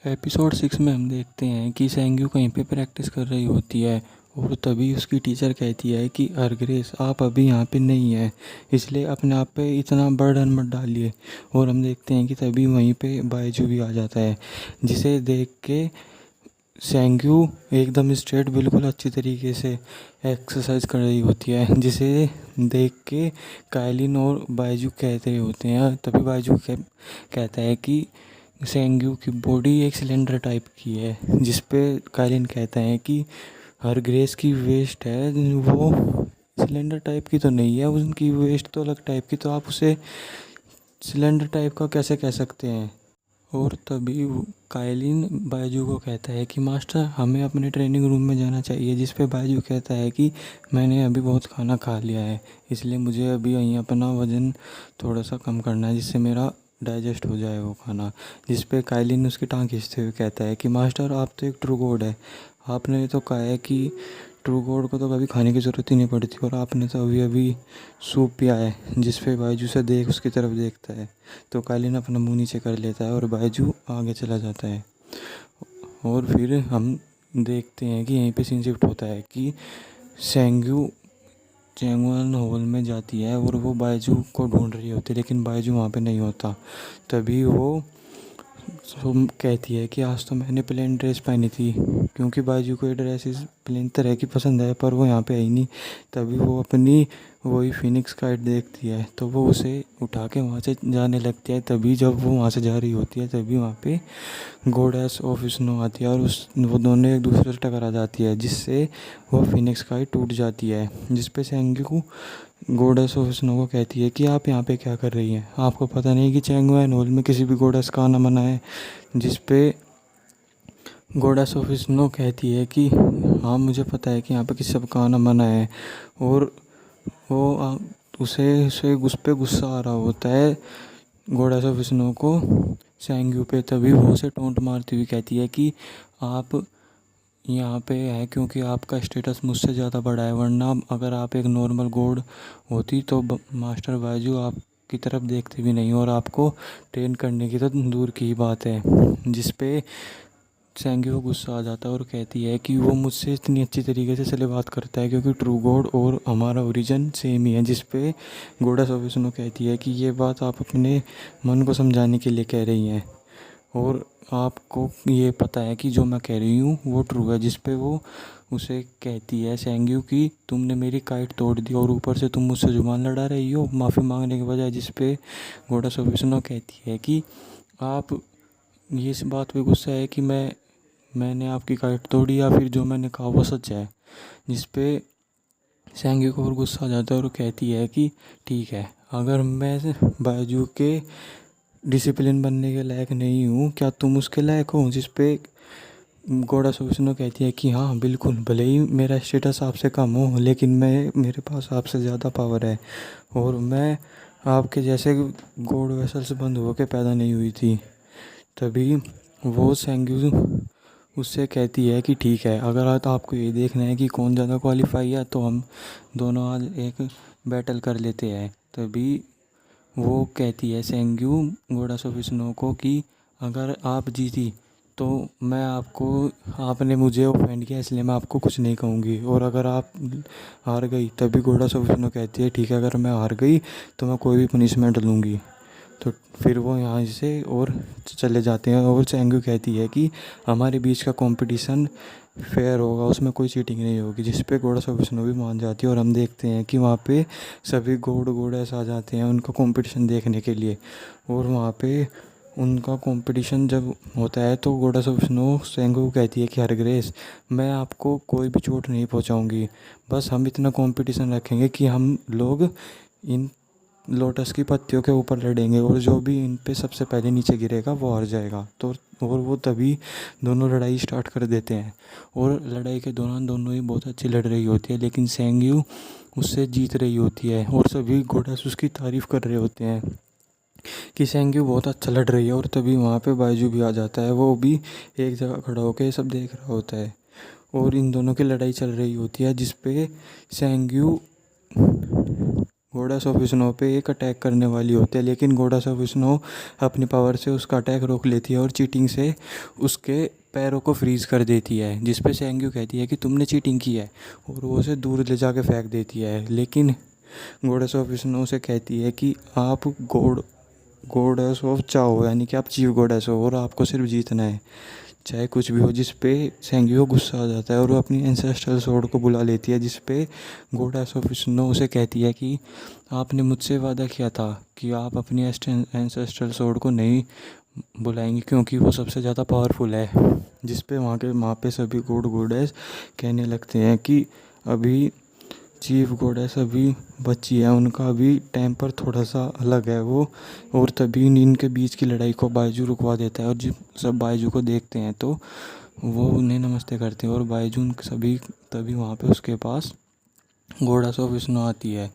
Episode 6 में हम देखते हैं कि सेंग्यू कहीं पे प्रैक्टिस कर रही होती है और तभी उसकी टीचर कहती है कि अर्ग्रेस आप अभी यहाँ पे नहीं है, इसलिए अपने आप पे इतना बर्डन मत डालिए। और हम देखते हैं कि तभी वहीं पे बायजू भी आ जाता है, जिसे देख के सेंग्यू एकदम स्ट्रेट बिल्कुल अच्छी तरीके से एक्सरसाइज कर रही होती है, जिसे देख के कायलिन और बायजू कहते होते हैं। तभी बायजू कहता है कि सेंग्यू की बॉडी एक सिलेंडर टाइप की है, जिस पे कायलिन कहता है कि हर ग्रेस की वेस्ट है, वो सिलेंडर टाइप की तो नहीं है, उनकी वेस्ट तो अलग टाइप की, तो आप उसे सिलेंडर टाइप का कैसे कह सकते हैं। और तभी कायलिन बायजू को कहता है कि मास्टर हमें अपने ट्रेनिंग रूम में जाना चाहिए, जिस पे बायजू कहता है कि मैंने अभी बहुत खाना खा लिया है, इसलिए मुझे अभी यहीं अपना वज़न थोड़ा सा कम करना है, जिससे मेरा डाइजेस्ट हो जाए वो खाना। जिस पे कायलिन उसकी टांग खींचते हुए कहता है कि मास्टर आप तो एक ट्रू गॉड है, आपने तो कहा है कि ट्रू गॉड को तो कभी खाने की ज़रूरत ही नहीं पड़ती, और आपने तो अभी अभी सूप पिया है। जिस पे बायजू से देख उसकी तरफ देखता है तो कालीन अपना मुंह नीचे कर लेता है और बायजू आगे चला जाता है। और फिर हम देखते हैं कि यहीं पे सीन शिफ्ट होता है कि सेंग्यू चैंगवन हॉल में जाती है और वो बायजू को ढूंढ रही होती है, लेकिन बायजू वहाँ पे नहीं होता। तभी वो कहती है कि आज तो मैंने प्लेन ड्रेस पहनी थी, क्योंकि बाजू को ये ड्रेस इस प्लेन तरह की पसंद है, पर वो यहाँ पे आई नहीं। तभी वो अपनी वही फिनिक्स काइट देखती है तो वो उसे उठा के वहाँ से जाने लगती है। तभी जब वो वहाँ से जा रही होती है तभी वहाँ पे गॉडेस ऑफ स्नो आती है और वो दोनों एक दूसरे से टकरा जाती है, जिससे वो फिनिक्स काइट टूट जाती है। जिस पे सेंग्यू गॉडेस ऑफ स्नो को कहती है कि आप यहाँ पे क्या कर रही हैं, आपको पता नहीं कि चैंगवन हॉल में किसी भी गॉडेस का आना मना है। जिस पे गॉडेस ऑफ स्नो कहती है कि हाँ मुझे पता है कि यहाँ पे किसी सबका आना मना है। और वो उसे उसे उस पर गुस्सा आ रहा होता है गॉडेस ऑफ स्नो को सेंग्यू पे। तभी वो उसे टोंट मारती हुई कहती है कि आप यहाँ पे है क्योंकि आपका स्टेटस मुझसे ज़्यादा बड़ा है, वरना अगर आप एक नॉर्मल गॉड होती तो मास्टर बायजू आपकी तरफ देखते भी नहीं और आपको ट्रेन करने की तो दूर की ही बात है। जिस पे सेंगी को गुस्सा आ जाता है और कहती है कि वो मुझसे इतनी अच्छी तरीके से इसलिए बात करता है क्योंकि ट्रू गॉड और हमारा ओरिजिन सेम ही है। जिस पे गॉडेस ऑफ स्नो कहती है कि ये बात आप अपने मन को समझाने के लिए कह रही हैं और आपको ये पता है कि जो मैं कह रही हूँ वो ट्रू है। जिस पे वो उसे कहती है सेंग्यू कि तुमने मेरी काइट तोड़ दी और ऊपर से तुम मुझसे जुबान लड़ा रही हो माफ़ी मांगने के बजाय। जिस पे गॉडेस ऑफ स्नो कहती है कि आप ये इस बात पे गुस्सा है कि मैंने आपकी काइट तोड़ी या फिर जो मैंने कहा वो सच है। जिस पे सेंगी को और गुस्सा आ जाता है और कहती है कि ठीक है, अगर मैं बायजू के डिसिप्लिन बनने के लायक नहीं हूँ, क्या तुम उसके लायक हो। जिस पे गॉड सोचनो कहती है कि हाँ बिल्कुल, भले ही मेरा स्टेटस आपसे कम हो लेकिन मेरे पास आपसे ज़्यादा पावर है और मैं आपके जैसे गॉड वेसल से बंद होकर पैदा नहीं हुई थी। तभी वो सेंग्यू उससे कहती है कि ठीक है, अगर आज आपको ये देखना है कि कौन ज़्यादा क्वालिफाई है तो हम दोनों आज एक बैटल कर लेते हैं। तभी वो कहती है सेंग्यू गॉडेस ऑफ स्नो को कि अगर आप जीती तो मैं आपको, आपने मुझे ऑफेंड किया इसलिए मैं आपको कुछ नहीं कहूँगी, और अगर आप हार गई तभी गॉडेस ऑफ स्नो कहती है ठीक है, अगर मैं हार गई तो मैं कोई भी पनिशमेंट लूँगी। तो फिर वो यहाँ से और चले जाते हैं और सेंग्यू कहती है कि हमारे बीच का कंपटीशन फेयर होगा, उसमें कोई चीटिंग नहीं होगी। जिस पे गॉडेस ऑफ स्नो भी मान जाती है और हम देखते हैं कि वहाँ पे सभी गॉडेस आ जाते हैं उनका कंपटीशन देखने के लिए। और वहाँ पे उनका कंपटीशन जब होता है तो गॉडेस ऑफ स्नो सेंग्यू को कहती है कि हरग्रेस मैं आपको कोई भी चोट नहीं पहुँचाऊँगी, बस हम इतना कंपटीशन रखेंगे कि हम लोग इन लोटस की पत्तियों के ऊपर लड़ेंगे और जो भी इन पे सबसे पहले नीचे गिरेगा वो हार जाएगा। तो और वो तभी दोनों लड़ाई स्टार्ट कर देते हैं और लड़ाई के दौरान दोनों ही बहुत अच्छी लड़ रही होती है, लेकिन सेंग्यू उससे जीत रही होती है और सभी गॉडेस उसकी तारीफ़ कर रहे होते हैं कि सेंग्यू बहुत अच्छा लड़ रही है। और तभी वहाँ पे बायजू भी आ जाता है, वो भी एक जगह खड़ा होकर सब देख रहा होता है और इन दोनों की लड़ाई चल रही होती है। जिस पे सेंग्यू गोडेस ऑफ स्नो पे एक अटैक करने वाली होती है, लेकिन गोडेस ऑफ स्नो अपनी पावर से उसका अटैक रोक लेती है और चीटिंग से उसके पैरों को फ्रीज कर देती है, जिस पे सेंग्यू कहती है कि तुमने चीटिंग की है और वो उसे दूर ले जाके फेंक देती है। लेकिन गोडेस ऑफ स्नो से कहती है कि आप गोडेस ऑफ चाओ, यानी कि आप चीफ गोडेस हो और आपको सिर्फ जीतना है चाहे कुछ भी हो। जिस पे सेंग्यू को गुस्सा आ जाता है और वो अपनी एंसेस्ट्रल स्वॉर्ड को बुला लेती है, जिस पे गोडेस ऑफ स्नो उसे कहती है कि आपने मुझसे वादा किया था कि आप अपनी एंसेस्ट्रल स्वॉर्ड को नहीं बुलाएंगे क्योंकि वो सबसे ज़्यादा पावरफुल है। जिस पे वहाँ पे सभी गोडेस कहने लगते हैं कि अभी चीफ गोडेस अभी बच्ची है, उनका भी टेम्पर थोड़ा सा अलग है वो। और तभी इनके बीच की लड़ाई को बायजू रुकवा देता है और जब सब बायजू को देखते हैं तो वो उन्हें नमस्ते करते हैं और बायजू सभी तभी वहाँ पे उसके पास गोडेस ऑफ स्नो आती है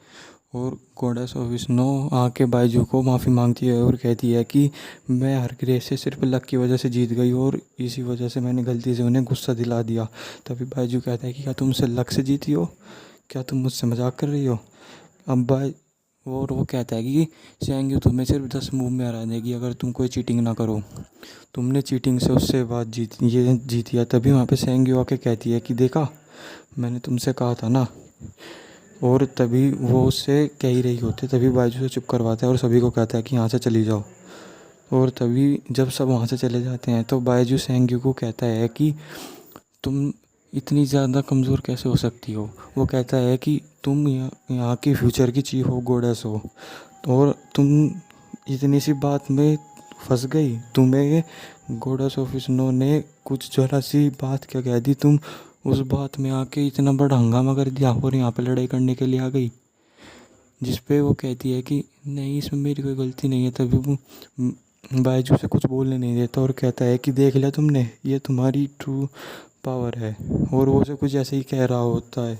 और गोडेस ऑफ स्नो आके बायजू को माफ़ी मांगती है और कहती है कि मैं हर रेस से सिर्फ लक की वजह से जीत गई और इसी वजह से मैंने गलती से उन्हें गुस्सा दिला दिया। तभी बायजू कहता है कि क्या तुम उससे लक से जीती हो, क्या तुम मुझसे मजाक कर रही हो। अब बाय और वो कहता है कि सेंग्यू तुम्हें सिर्फ 10 मूव में हरा देगी अगर तुम कोई चीटिंग ना करो, तुमने चीटिंग से उससे बात जीती है। तभी वहाँ पे सेंग्यू आके कहती है कि देखा, मैंने तुमसे कहा था ना। और तभी वो उससे कह ही रही होती है, तभी बायजू से चुप करवाता है और सभी को कहता है कि यहाँ से चली जाओ। और तभी जब सब वहाँ से चले जाते हैं तो बायजू सेंग्यू को कहता है कि तुम इतनी ज़्यादा कमज़ोर कैसे हो सकती हो। वो कहता है कि तुम यहाँ की फ्यूचर की चीफ हो गोडेस हो और तुम इतनी सी बात में फंस गई। तुम्हें गोडेस ऑफ स्नो ने कुछ जरा सी बात क्या कह दी, तुम उस बात में आके इतना बड़ा हंगामा कर दिया और यहाँ पे लड़ाई करने के लिए आ गई। जिस पे वो कहती है कि नहीं, इसमें मेरी कोई गलती नहीं है। तभी वो बायजू से कुछ बोलने नहीं देता और कहता है कि देख लिया तुमने, ये तुम्हारी ट्रू पावर है। और वो से कुछ ऐसे ही कह रहा होता है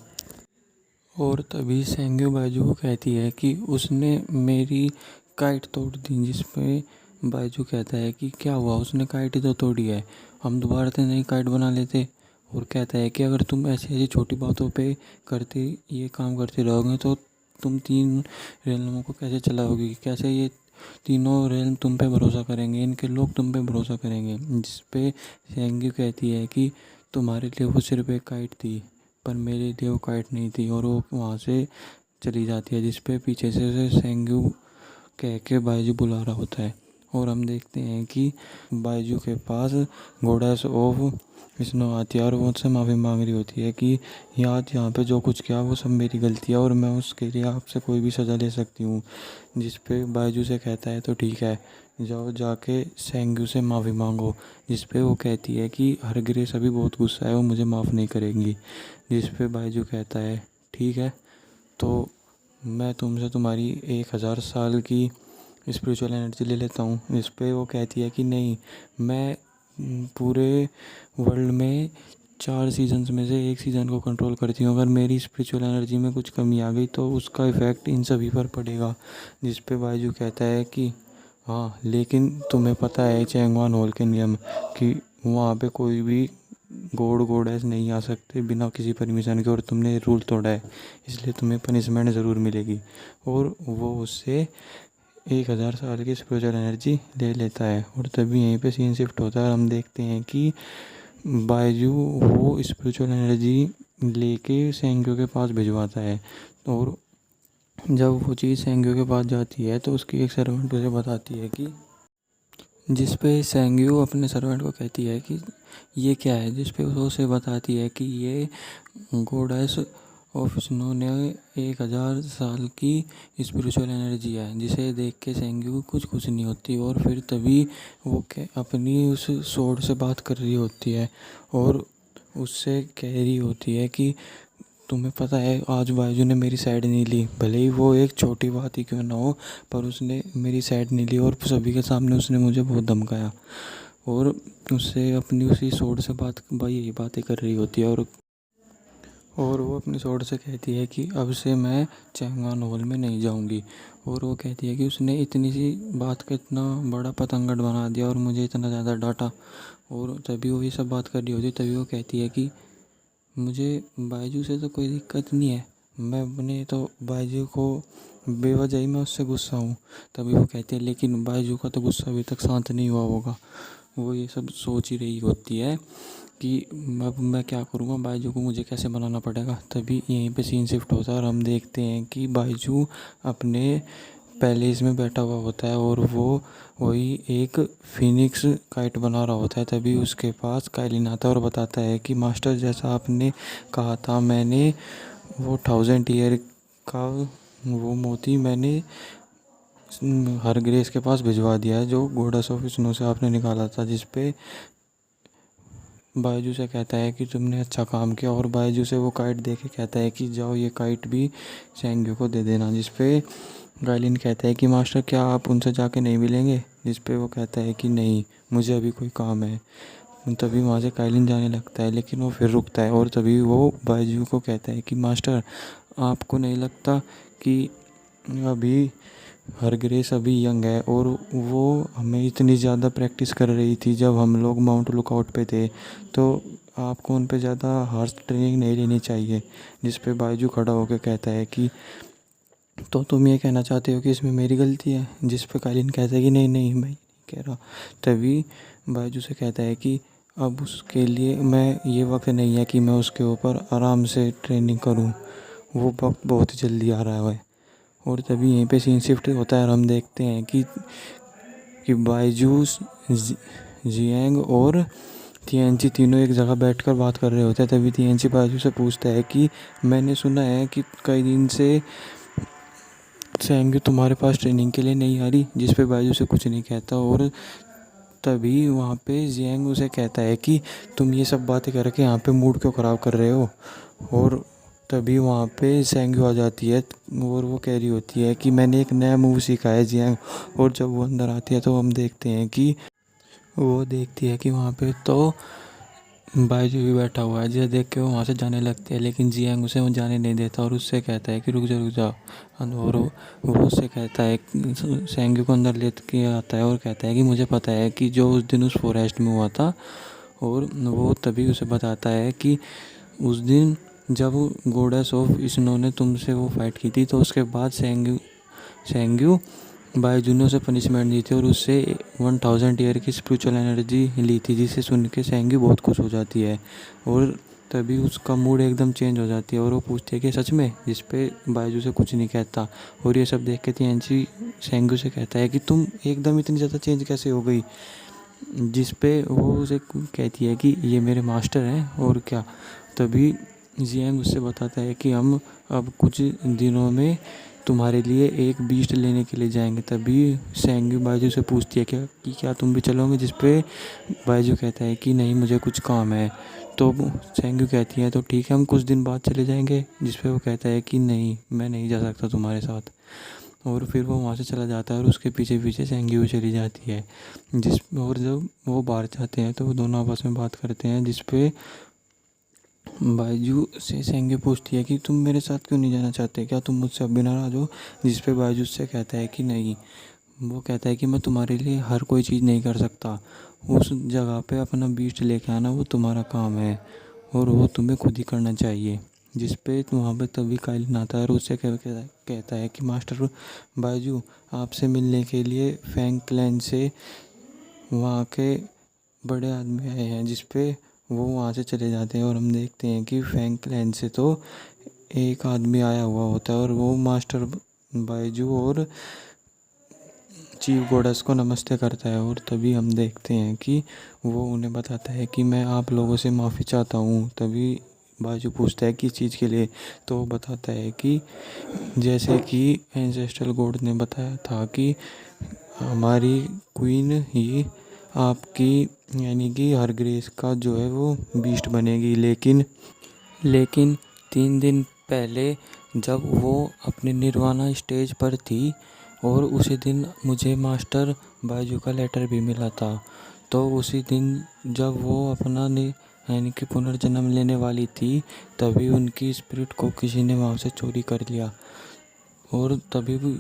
और तभी सेंग्यू बायजू को कहती है कि उसने मेरी काइट तोड़ दी। जिस पे बायजू कहता है कि क्या हुआ, उसने काइट ही तो तोड़ी है, हम दोबारा से नई काइट बना लेते। और कहता है कि अगर तुम ऐसी ऐसी छोटी बातों पे करते ये काम करते रहोगे तो तुम 3 रेलमों को कैसे चलाओगी, कैसे ये तीनों रेल तुम पे भरोसा करेंगे, इनके लोग तुम पे भरोसा करेंगे। जिस पे सेंग्यू कहती है कि तुम्हारे लिए वो सिर्फ एक काइट थी पर मेरे लिए वो काइट नहीं थी, और वो वहाँ से चली जाती है। जिस पे पीछे से सेंग्यू कह के बायजू बुला रहा होता है और हम देखते हैं कि बायजू के पास गोडेस ऑफ स्नो आती है और वो उससे माफ़ी मांग रही होती है कि यहाँ पे जो कुछ किया वो सब मेरी गलती है और मैं उसके लिए आपसे कोई भी सज़ा ले सकती हूँ। जिस पे बायजू से कहता है तो ठीक है, जाओ जाके सेंग्यू से माफ़ी मांगो। जिस पे वो कहती है कि हरग्रेस अभी बहुत गुस्सा है, वो मुझे माफ़ नहीं करेंगी। जिस पे बायजू कहता है ठीक है, तो मैं तुमसे तुम्हारी 1000 साल की स्पिरिचुअल एनर्जी ले लेता हूँ। इस पे वो कहती है कि नहीं, मैं पूरे वर्ल्ड में 4 सीजन्स में से एक सीज़न को कंट्रोल करती हूँ, अगर मेरी स्पिरिचुअल एनर्जी में कुछ कमी आ गई तो उसका इफ़ेक्ट इन सभी पर पड़ेगा। जिस पे बायजू कहता है कि हाँ, लेकिन तुम्हें पता है चैंगवान हॉल के नियम कि वहाँ पे कोई भी गोडेस नहीं आ सकते बिना किसी परमिशन के, और तुमने रूल तोड़ा है इसलिए तुम्हें पनिशमेंट ज़रूर मिलेगी। और वो उससे 1000 साल की स्पिरिचुअल एनर्जी ले लेता है और तभी यहीं पे सीन शिफ्ट होता है और हम देखते हैं कि बायजू वो स्पिरिचुअल एनर्जी लेके सेंग्यू के पास भिजवाता है। और जब वो चीज़ सेंग्यू के पास जाती है तो उसकी एक सर्वेंट उसे बताती है कि जिस पे सेंग्यू अपने सर्वेंट को कहती है कि ये क्या है। जिस पे वो उसे बताती है कि ये गोडेस ऑफ स्नो ने 1000 साल की स्पिरिचुअल एनर्जी है, जिसे देख के सेंग्यू कुछ नहीं होती। और फिर तभी वो अपनी उस सोर्ड से बात कर रही होती है और उससे कह रही होती है कि तुम्हें पता है आज बायजू ने मेरी साइड नहीं ली, भले ही वो एक छोटी बात ही क्यों ना हो, पर उसने मेरी साइड नहीं ली और सभी के सामने उसने मुझे बहुत धमकाया। और उससे अपनी उसी सोर्ड से यही बातें कर रही होती है और वो अपनी सोर्ड से कहती है कि अब से मैं चैंगवान हॉल में नहीं जाऊंगी। और वो कहती है कि उसने इतनी सी बात का इतना बड़ा पतंगड़ बना दिया और मुझे इतना ज़्यादा डांटा। और तभी वो ये सब बात कर रही होती, तभी वो कहती है कि मुझे बायजू से तो कोई दिक्कत नहीं है, मैंने तो बायजू को बेवजह ही मैं उससे गुस्सा हूँ। तभी वो कहती है लेकिन बायजू का तो गुस्सा अभी तक शांत नहीं हुआ होगा। वो ये सब सोच ही रही होती है कि अब मैं क्या करूँगा, बायजू को मुझे कैसे बनाना पड़ेगा। तभी यहीं पे सीन शिफ्ट होता है और हम देखते हैं कि बायजू अपने पैलेस में बैठा हुआ होता है और वो वही एक फिनिक्स काइट बना रहा होता है। तभी उसके पास काइलिन आता है और बताता है कि मास्टर, जैसा आपने कहा था, मैंने वो 1000 ईयर का वो मोती मैंने हरग्रेस के पास भिजवा दिया है, जो गोडास ऑफ स्नो से आपने निकाला था। जिस पे बायजू से कहता है कि तुमने अच्छा काम किया और बायजू से वो काइट दे के कहता है कि जाओ ये काइट भी सेंग्यू को दे देना। जिस पे गाइलिन कहता है कि मास्टर, क्या आप उनसे जाके नहीं मिलेंगे। जिस पे वो कहता है कि नहीं, मुझे अभी कोई काम है। तभी वहाँ से काइलिन जाने लगता है लेकिन वो फिर रुकता है और तभी वो बायजू को कहता है कि मास्टर, आपको नहीं लगता कि अभी हरग्रेस अभी यंग है और वो हमें इतनी ज़्यादा प्रैक्टिस कर रही थी जब हम लोग माउंट लुकआउट पे थे, तो आपको उन पे ज़्यादा हार्श ट्रेनिंग नहीं लेनी चाहिए। जिस पे बायजू खड़ा होकर कहता है कि तो तुम ये कहना चाहते हो कि इसमें मेरी गलती है। जिस पे कालीन कहता है कि नहीं नहीं, मैं नहीं कह रहा। तभी बायजू से कहता है कि अब उसके लिए मैं ये वक्त नहीं है कि मैं उसके ऊपर आराम से ट्रेनिंग करूं, वो वक्त बहुत जल्दी आ रहा है। और तभी यहीं पे सीन शिफ्ट होता है और हम देखते हैं कि बायजू, जियांग और तियांची तीनों एक जगह बैठकर बात कर रहे होते हैं। तभी तियांची बायजू से पूछता है कि मैंने सुना है कि कई दिन से सेंग्यू तुम्हारे पास ट्रेनिंग के लिए नहीं आ रही। जिस पे बायजू से कुछ नहीं कहता और तभी वहाँ पे जियांग उसे कहता है कि तुम ये सब बातें करके यहाँ पे मूड क्यों ख़राब कर रहे हो। और तभी वहाँ पे सेंग्यू आ जाती है और वो कह रही होती है कि मैंने एक नया मूव सीखा है जियांग। और जब वो अंदर आती है तो हम देखते हैं कि वो देखती है कि वहाँ पे तो बायजू भी बैठा हुआ है। जिसे देख के वो वहाँ से जाने लगती है लेकिन जियांग उसे वो जाने नहीं देता और उससे कहता है कि रुक जा। और वो उससे कहता है, सेंग्यू को अंदर ले के आता है और कहता है कि मुझे पता है कि जो उस दिन उस फॉरेस्ट में हुआ था। और वो तभी उसे बताता है कि उस दिन जब गोडेस ऑफ स्नो ने तुमसे वो फाइट की थी तो उसके बाद सेंग्यू बायजू ने उसे पनिशमेंट दी थी और उससे 1000 ईयर की स्पिरिचुअल एनर्जी ली थी, जिसे सुन के सेंग्यू बहुत खुश हो जाती है। और तभी उसका मूड एकदम चेंज हो जाती है और वो पूछती है कि सच में। जिस पे बायजू से कुछ नहीं कहता। और ये सब देख के तियांची सेंग्यू से कहता है कि तुम एकदम इतनी ज़्यादा चेंज कैसे हो गई। जिस पे वो उसे कहती है कि ये मेरे मास्टर हैं और क्या। तभी जियांग उससे बताता है कि हम अब कुछ दिनों में तुम्हारे लिए एक बीस्ट लेने के लिए जाएंगे। तभी सेंग्यू बायजू से पूछती है क्या तुम भी चलोगे। जिस पे बायजू कहता है कि नहीं, मुझे कुछ काम है। तो सेंग्यू कहती है तो ठीक है, हम कुछ दिन बाद चले जाएंगे। जिस पे वो कहता है कि नहीं, मैं नहीं जा सकता तुम्हारे साथ। और फिर वो वहाँ से चला जाता है और उसके पीछे पीछे सेंग्यू चली जाती है। और जब वो बाहर जाते हैं तो वो दोनों आपस में बात करते हैं। जिस पे बायजू से सेंग्यू पूछती है कि तुम मेरे साथ क्यों नहीं जाना चाहते, क्या तुम मुझसे अब भी नाराज़ हो। जिस पे बायजू से कहता है कि नहीं। वो कहता है कि मैं तुम्हारे लिए हर कोई चीज़ नहीं कर सकता। उस जगह पे अपना बीस्ट लेके आना वो तुम्हारा काम है और वो तुम्हें खुद ही करना चाहिए। जिस पे वहाँ पे तभी काइलिन आता है और उससे कहता है कि मास्टर बायजू, आपसे मिलने के लिए फैंग क्लैन से वहाँ के बड़े आदमी आए हैं। जिस पे वो वहाँ से चले जाते हैं और हम देखते हैं कि फैंग क्लैन से तो एक आदमी आया हुआ होता है और वो मास्टर बायजू और चीफ गोडस को नमस्ते करता है। और तभी हम देखते हैं कि वो उन्हें बताता है कि मैं आप लोगों से माफ़ी चाहता हूँ। तभी बायजू पूछता है किस चीज़ के लिए। तो वो बताता है कि जैसे कि एंसेस्ट्रल गॉड ने बताया था कि हमारी क्वीन ही आपकी, यानी कि हरग्रेस का जो है वो बीस्ट बनेगी। लेकिन 3 दिन पहले जब वो अपने निर्वाणा स्टेज पर थी और उसी दिन मुझे मास्टर बायजू का लेटर भी मिला था। तो उसी दिन जब वो अपना यानी कि पुनर्जन्म लेने वाली थी, तभी उनकी स्पिरिट को किसी ने वहाँ से चोरी कर लिया। और तभी भी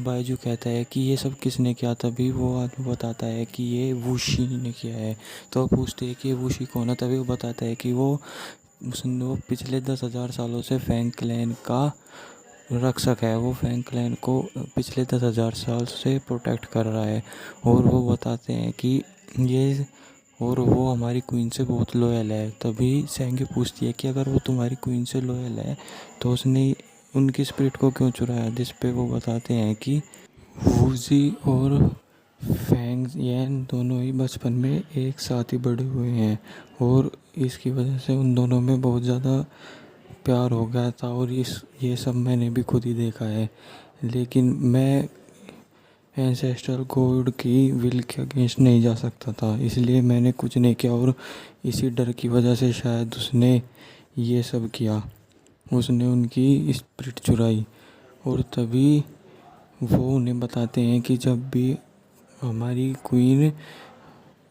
बायजू कहता है कि ये सब किसने किया। तभी वो आदमी बताता है कि ये वुशी ने किया है। तो पूछते हैं कि ये वुशी कौन है। तभी वो बताता है कि वो उसने वो पिछले 10,000 सालों से फैंग क्लैन का रक्षक है। वो फैंग क्लैन को पिछले 10,000 साल से प्रोटेक्ट कर रहा है। और वो बताते हैं कि ये और वो हमारी क्वीन से बहुत लॉयल है। तभी सेंगी पूछती है कि अगर वो तुम्हारी क्वीन से लॉयल है तो उसने उनकी स्पिरिट को क्यों चुराया, जिस पे वो बताते हैं कि वूजी और फैंग यैन दोनों ही बचपन में एक साथ ही बड़े हुए हैं और इसकी वजह से उन दोनों में बहुत ज़्यादा प्यार हो गया था। और ये सब मैंने भी खुद ही देखा है। लेकिन मैं एंसेस्ट्रल गॉड की विल के अगेंस्ट नहीं जा सकता था, इसलिए मैंने कुछ नहीं किया। और इसी डर की वजह से शायद उसने ये सब किया, उसने उनकी स्पिरिट चुराई। और तभी वो उन्हें बताते हैं कि जब भी हमारी क्वीन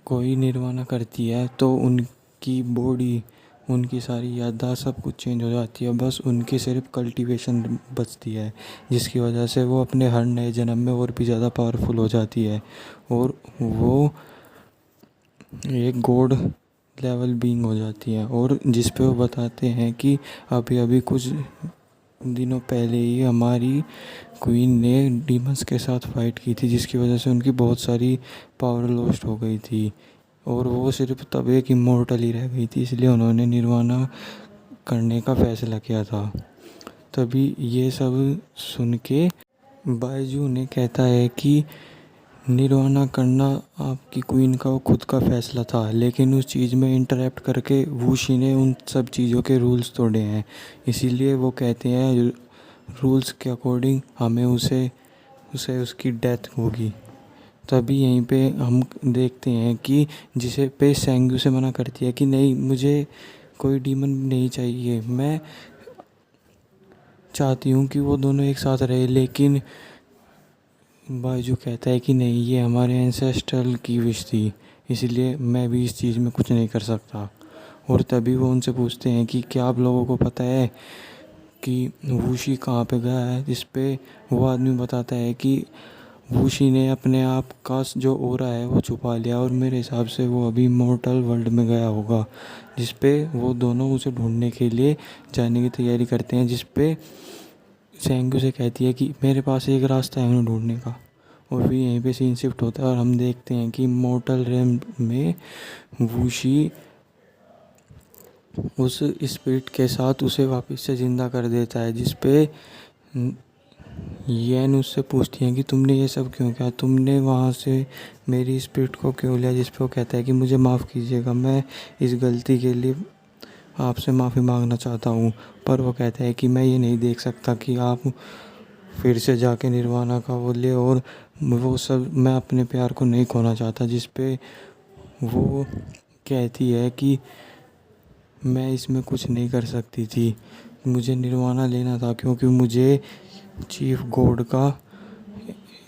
कोई निर्वाणा करती है तो उनकी बॉडी, उनकी सारी याददाश्त सब कुछ चेंज हो जाती है, बस उनकी सिर्फ कल्टीवेशन बचती है, जिसकी वजह से वो अपने हर नए जन्म में और भी ज़्यादा पावरफुल हो जाती है और वो एक गॉड लेवल बीइंग हो जाती है। और जिस पे वो बताते हैं कि अभी अभी कुछ दिनों पहले ही हमारी क्वीन ने डीमंस के साथ फाइट की थी, जिसकी वजह से उनकी बहुत सारी पावर लॉस्ट हो गई थी और वो सिर्फ तब एक इमोर्टल ही रह गई थी, इसलिए उन्होंने निर्वाणा करने का फैसला किया था। तभी ये सब सुन के बायजू ने कहता है कि निर्वाणा करना आपकी क्वीन का वो खुद का फैसला था, लेकिन उस चीज़ में इंटरप्ट करके वूशी ने उन सब चीज़ों के रूल्स तोड़े हैं, इसीलिए वो कहते हैं रूल्स के अकॉर्डिंग हमें उसे उसे उसकी डेथ होगी। तभी यहीं पे हम देखते हैं कि जिसे पे सेंग्यू से मना करती है कि नहीं, मुझे कोई डीमन नहीं चाहिए, मैं चाहती हूँ कि वो दोनों एक साथ रहे। लेकिन बायजू कहता है कि नहीं, ये हमारे एंसेस्ट्रल की विश थी, इसलिए मैं भी इस चीज़ में कुछ नहीं कर सकता। और तभी वो उनसे पूछते हैं कि क्या आप लोगों को पता है कि वूशी कहाँ पे गया है, जिस पे वो आदमी बताता है कि वूशी ने अपने आप का जो ओरा है वो छुपा लिया और मेरे हिसाब से वो अभी मॉर्टल वर्ल्ड में गया होगा। जिस पे वो दोनों उसे ढूंढने के लिए जाने की तैयारी करते हैं, जिस पे सेंगू से कहती है कि मेरे पास एक रास्ता है उन्हें ढूंढने का। और फिर यहीं पे सीन शिफ्ट होता है और हम देखते हैं कि मॉर्टल रेम में वूशी उस स्पिरिट के साथ उसे वापस से ज़िंदा कर देता है, जिस पे येन उससे पूछती है कि तुमने ये सब क्यों किया, तुमने वहाँ से मेरी स्पिरिट को क्यों लिया। जिस पे वो कहता है कि मुझे माफ़ कीजिएगा, मैं इस गलती के लिए आपसे माफ़ी मांगना चाहता हूँ। पर वो कहता है कि मैं ये नहीं देख सकता कि आप फिर से जाके निर्वाणा का वो ले, और वो सब मैं अपने प्यार को नहीं खोना चाहता। जिस पे वो कहती है कि मैं इसमें कुछ नहीं कर सकती थी, मुझे निर्वाणा लेना था क्योंकि मुझे चीफ गॉड का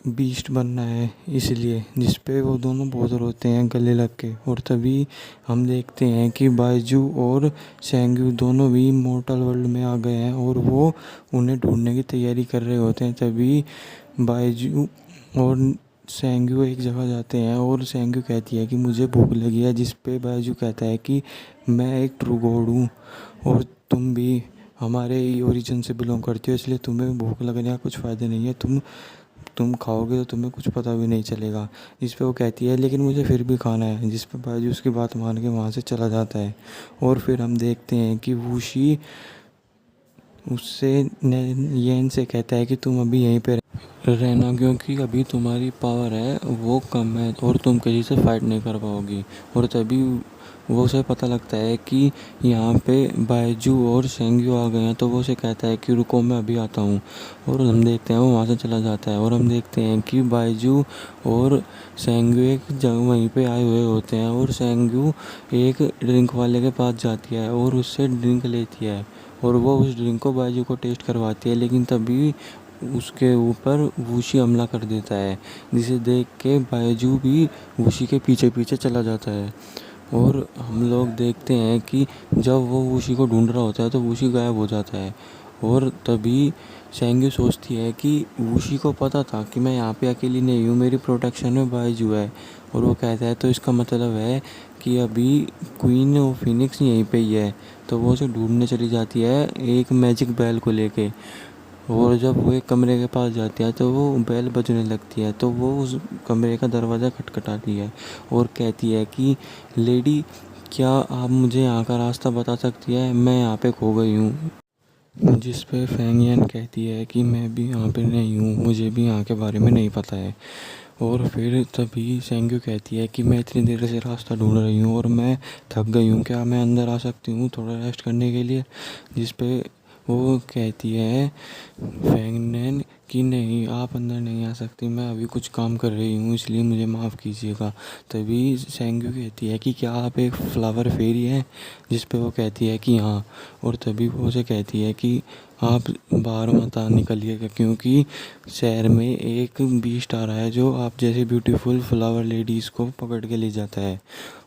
बीस्ट बनना है, इसलिए। जिस पे वो दोनों बहुत रोते हैं गले लग के। और तभी हम देखते हैं कि बायजू और सेंग्यू दोनों भी मॉर्टल वर्ल्ड में आ गए हैं और वो उन्हें ढूंढने की तैयारी कर रहे होते हैं। तभी बायजू और सेंग्यू एक जगह जाते हैं और सेंग्यू कहती है कि मुझे भूख लगी है, जिस पे बायजू कहता है कि मैं एक ट्रू गॉड हूँ और तुम भी हमारे ही ओरिजिन से बिलोंग करती हो, इसलिए तुम्हें भूख लगने का कुछ फ़ायदा नहीं है, तुम खाओगे तो तुम्हें कुछ पता भी नहीं चलेगा। जिस पे वो कहती है लेकिन मुझे फिर भी खाना है, जिस पे बायजू उसकी बात मान के वहाँ से चला जाता है। और फिर हम देखते हैं कि वूशी उससे येन से कहता है कि तुम अभी यहीं पे रहना, क्योंकि अभी तुम्हारी पावर है वो कम है और तुम किसी से फाइट नहीं कर पाओगी। और तभी वो उसे पता लगता है कि यहाँ पे बायजू और सेंग्यू आ गए हैं, तो वो उसे कहता है कि रुको मैं अभी आता हूँ। और हम देखते हैं वो वहाँ से चला जाता है और हम देखते हैं कि बायजू और सेंग्यू एक जगह वहीं पे आए हुए होते हैं और सेंग्यू एक ड्रिंक वाले के पास जाती है और उससे ड्रिंक लेती है और वो उस ड्रिंक को बायजू को टेस्ट करवाती है। लेकिन तभी उसके ऊपर वूशी हमला कर देता है, जिसे देख के बायजू भी वूशी के पीछे पीछे चला जाता है। और हम लोग देखते हैं कि जब वो वूशी को ढूंढ रहा होता है तो वूशी गायब हो जाता है। और तभी सेंग्यू सोचती है कि वूशी को पता था कि मैं यहाँ पे अकेली नहीं हूँ, मेरी प्रोटेक्शन में बायजू है। और वो कहता है तो इसका मतलब है कि अभी क्वीन ऑफ फिनिक्स यहीं पे ही है। तो वो उसे ढूंढने चली जाती है एक मैजिक बैल को लेके। और जब वो एक कमरे के पास जाती है तो वो बैल बजने लगती है। तो वो उस कमरे का दरवाज़ा खटखटाती है और कहती है कि लेडी, क्या आप मुझे यहाँ का रास्ता बता सकती है, मैं यहाँ पे खो गई हूँ। जिस पे फेंग यान कहती है कि मैं भी यहाँ पे नहीं हूँ, मुझे भी यहाँ के बारे में नहीं पता है। और फिर तभी सेंग्यू कहती है कि मैं इतनी देर से रास्ता ढूंढ रही हूँ और मैं थक गई हूँ, क्या मैं अंदर आ सकती हूँ थोड़ा रेस्ट करने के लिए। जिस पे वो कहती है फेंग नैन कि नहीं, आप अंदर नहीं आ सकती, मैं अभी कुछ काम कर रही हूँ, इसलिए मुझे माफ़ कीजिएगा। तभी सेंग्यू कहती है कि क्या आप एक फ्लावर फेरी हैं। जिस पे वो कहती है कि हाँ। और तभी वो उसे कहती है कि आप बाहर मत निकलिएगा, क्योंकि शहर में एक बीस्ट आ रहा है जो आप जैसे ब्यूटीफुल फ्लावर लेडीज़ को पकड़ के ले जाता है।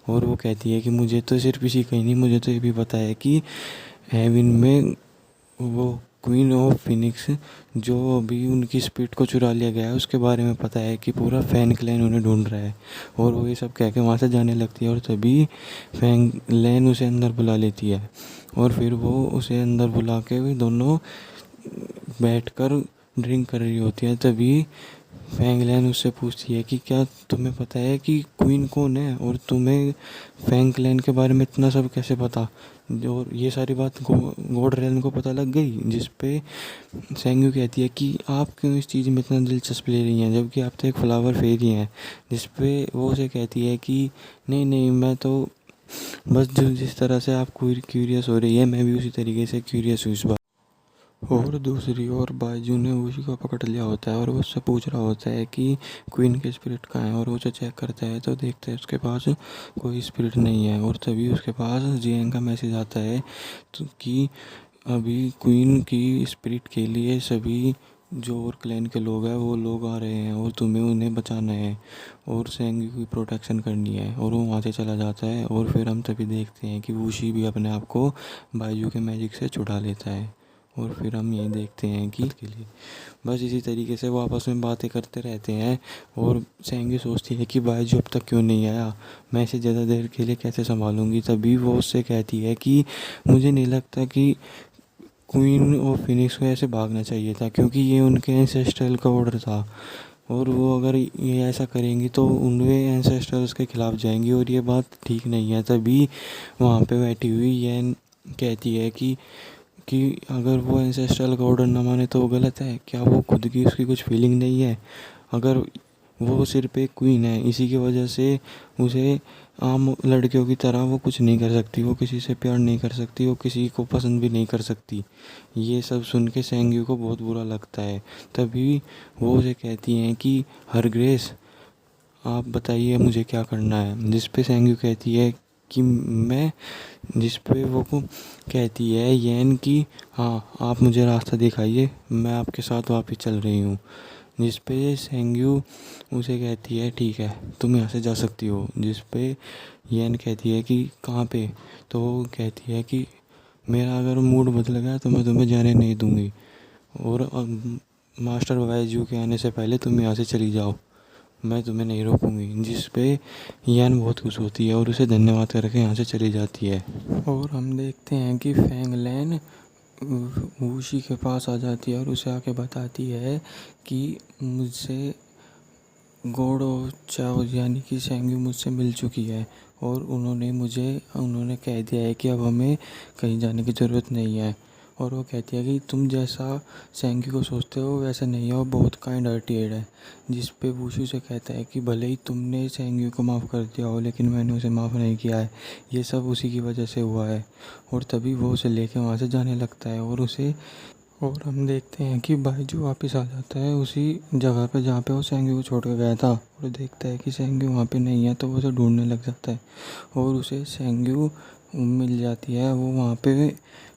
और वो कहती है कि मुझे तो सिर्फ इसी का ही नहीं, मुझे तो ये भी पता है कि हेवन में वो क्वीन ऑफ फिनिक्स जो अभी उनकी स्पिरिट को चुरा लिया गया है उसके बारे में पता है, कि पूरा फैन क्लैन उन्हें ढूंढ रहा है। और वो ये सब कह के वहाँ से जाने लगती है। और तभी फैन क्लैन उसे अंदर बुला लेती है। और फिर वो उसे अंदर बुला के भी दोनों बैठकर ड्रिंक कर रही होती है। तभी फैंगलैन उससे पूछती है कि क्या तुम्हें पता है कि क्वीन कौन है, और तुम्हें फैंगलैन के बारे में इतना सब कैसे पता। और ये सारी बात गॉडरेलन को पता लग गई। जिस पे सेंग्यू कहती है कि आप क्यों इस चीज़ में इतना दिलचस्प ले रही हैं, जबकि आप तो एक फ्लावर फेरी हैं। जिस पे वो उसे कहती है कि नहीं नहीं, मैं तो बस जो जिस तरह से आप क्यूरियस हो रही है मैं भी उसी तरीके से क्यूरियस हूँ इस बार। और दूसरी ओर बायजू ने उसी को पकड़ लिया होता है और वो उससे पूछ रहा होता है कि क्वीन के स्पिरिट कहाँ है। और वो उसे चेक करता है तो देखता है उसके पास कोई स्पिरिट नहीं है। और तभी उसके पास जियांग का मैसेज आता है तो कि अभी क्वीन की स्पिरिट के लिए सभी जो और क्लैन के लोग हैं वो लोग आ रहे हैं और तुम्हें उन्हें बचाना है और सेंगी की प्रोटेक्शन करनी है। और वो वहाँ से चला जाता है। और फिर हम तभी देखते हैं कि वूशी भी अपने आप को बायजू के मैजिक से छुड़ा लेता है। और फिर हम यही देखते हैं कि के लिए बस इसी तरीके से वो आपस में बातें करते रहते हैं। और सेंगी सोचती है कि बायजू अब तक क्यों नहीं आया, मैं इसे ज़्यादा देर के लिए कैसे संभालूंगी। तभी वो उससे कहती है कि मुझे नहीं लगता कि क्वीन ऑफ फिनिक्स को ऐसे भागना चाहिए था, क्योंकि ये उनके एंसेस्ट्रल का ऑर्डर था। और वो अगर ये ऐसा करेंगी तो उनके एंसेस्टर्स के खिलाफ जाएंगी और ये बात ठीक नहीं है। तभी वहाँ पे बैठी हुई ये कहती है कि अगर वो एंसेस्ट्रल का ऑर्डर ना माने तो वो गलत है, क्या वो खुद की उसकी कुछ फीलिंग नहीं है। अगर वो सिर्फ एक क्वीन है, इसी की वजह से उसे आम लड़कियों की तरह वो कुछ नहीं कर सकती, वो किसी से प्यार नहीं कर सकती, वो किसी को पसंद भी नहीं कर सकती। ये सब सुन के सेंग्यू को बहुत बुरा लगता है। तभी वो उसे कहती हैं कि हर ग्रेस, आप बताइए मुझे क्या करना है। जिस पे सेंग्यू कहती है कि मैं जिस पे वो को कहती है येन कि हाँ आप मुझे रास्ता दिखाइए, मैं आपके साथ वापस चल रही हूँ। जिस पे सेंग्यू उसे कहती है ठीक है तुम यहाँ से जा सकती हो। जिस पे येन कहती है कि कहाँ पे। तो वो कहती है कि मेरा अगर मूड बदल गया तो मैं तुम्हें जाने नहीं दूँगी, और मास्टर वाइजू के आने से पहले तुम यहाँ से चली जाओ, मैं तुम्हें नहीं रोकूंगी। जिस पे यान बहुत खुश होती है और उसे धन्यवाद करके यहाँ से चली जाती है। और हम देखते हैं कि फैंगलैन वूशी के पास आ जाती है और उसे आके बताती है कि मुझसे गॉड ऑफ चाओ यानी कि सेंग्यू मुझसे मिल चुकी है और उन्होंने कह दिया है कि अब हमें कहीं जाने की ज़रूरत नहीं है। और वो कहती है कि तुम जैसा सेंग्यू को सोचते हो वैसा नहीं है, और बहुत काइंड हार्टेड है। जिस पे वूशू से कहता है कि भले ही तुमने सेंग्यू को माफ़ कर दिया हो लेकिन मैंने उसे माफ़ नहीं किया है, ये सब उसी की वजह से हुआ है। और तभी वो उसे लेके वहाँ से जाने लगता है। और हम देखते हैं कि बायजू वापस आ जाता है उसी जगह पे जहाँ पे वो सेंग्यू को छोड़ के गया था। और देखता है कि सेंग्यू वहाँ पे नहीं है तो वो उसे ढूंढने लग जाता है और उसे सेंग्यू मिल जाती है। वो वहाँ पे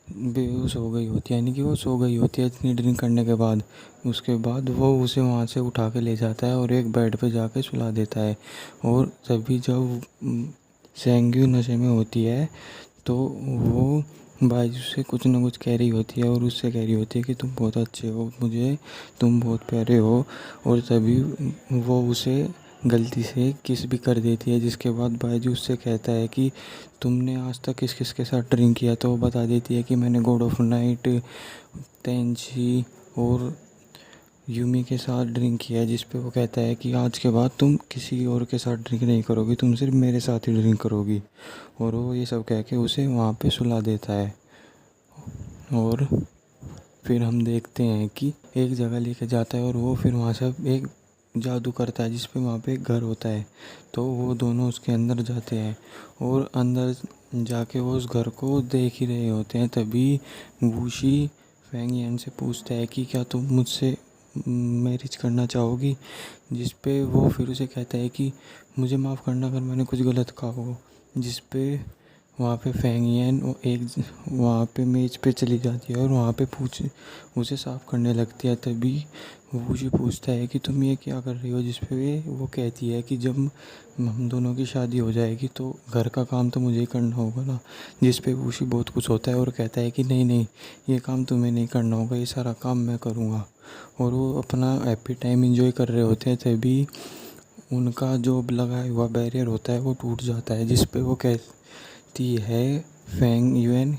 बेहोश हो गई होती है, यानी कि वो सो गई होती है इतनी ड्रिंक करने के बाद। उसके बाद वो उसे वहाँ से उठा के ले जाता है और एक बेड पे जाके सुला देता है। और तभी जब सेंग्यू नशे में होती है तो वो बाजू से कुछ ना कुछ कह रही होती है और उससे कह रही होती है कि तुम बहुत अच्छे हो, मुझे तुम बहुत प्यारे हो। और तभी वो उसे गलती से किस भी कर देती है, जिसके बाद बायजू उससे कहता है कि तुमने आज तक किस किस के साथ ड्रिंक किया, तो वो बता देती है कि मैंने गॉड ऑफ नाइट, तेंची और यूमी के साथ ड्रिंक किया। जिस पे वो कहता है कि आज के बाद तुम किसी और के साथ ड्रिंक नहीं करोगी, तुम सिर्फ मेरे साथ ही ड्रिंक करोगी। और वो ये सब कह के उसे वहाँ पे सुला देता है। और फिर हम देखते हैं कि एक जगह लेके जाता है और वो फिर वहाँ से एक जादू करता है जिस पे वहाँ पे एक घर होता है। तो वो दोनों उसके अंदर जाते हैं और अंदर जाके वो उस घर को देख ही रहे होते हैं। तभी वूशी फैंग यन से पूछता है कि क्या तुम मुझसे मैरिज करना चाहोगी, जिस पे वो फिर उसे कहता है कि मुझे माफ़ करना अगर मैंने कुछ गलत कहा हो। जिस पे वहाँ पे फैंग यन वहाँ पे मेज पे चली जाती है और वहाँ पे उसे साफ़ करने लगती है। तभी वूशी पूछता है कि तुम ये क्या कर रही हो, जिस पे वो कहती है कि जब हम दोनों की शादी हो जाएगी तो घर का काम तो मुझे ही करना होगा ना। जिस पे वूशी बहुत कुछ होता है और कहता है कि नहीं नहीं, ये काम तुम्हें नहीं करना होगा, ये सारा काम मैं करूँगा। और वो अपना हैप्पी टाइम एंजॉय कर रहे होते हैं। तभी उनका जो लगाया हुआ बैरियर होता है वो टूट जाता है। जिस पे वो कहती है फैंग युएन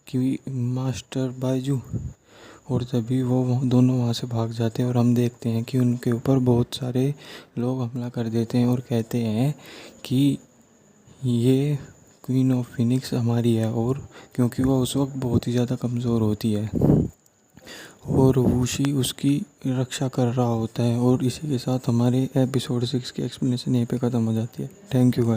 कि मास्टर बायजू। और तभी वो दोनों वहाँ से भाग जाते हैं और हम देखते हैं कि उनके ऊपर बहुत सारे लोग हमला कर देते हैं और कहते हैं कि ये क्वीन ऑफ फिनिक्स हमारी है। और क्योंकि वह उस वक्त बहुत ही ज़्यादा कमज़ोर होती है और वूशी उसकी रक्षा कर रहा होता है। और इसी के साथ हमारे एपिसोड 6 की एक्सप्लेनेशन यहीं पे ख़त्म हो जाती है। Thank you guys.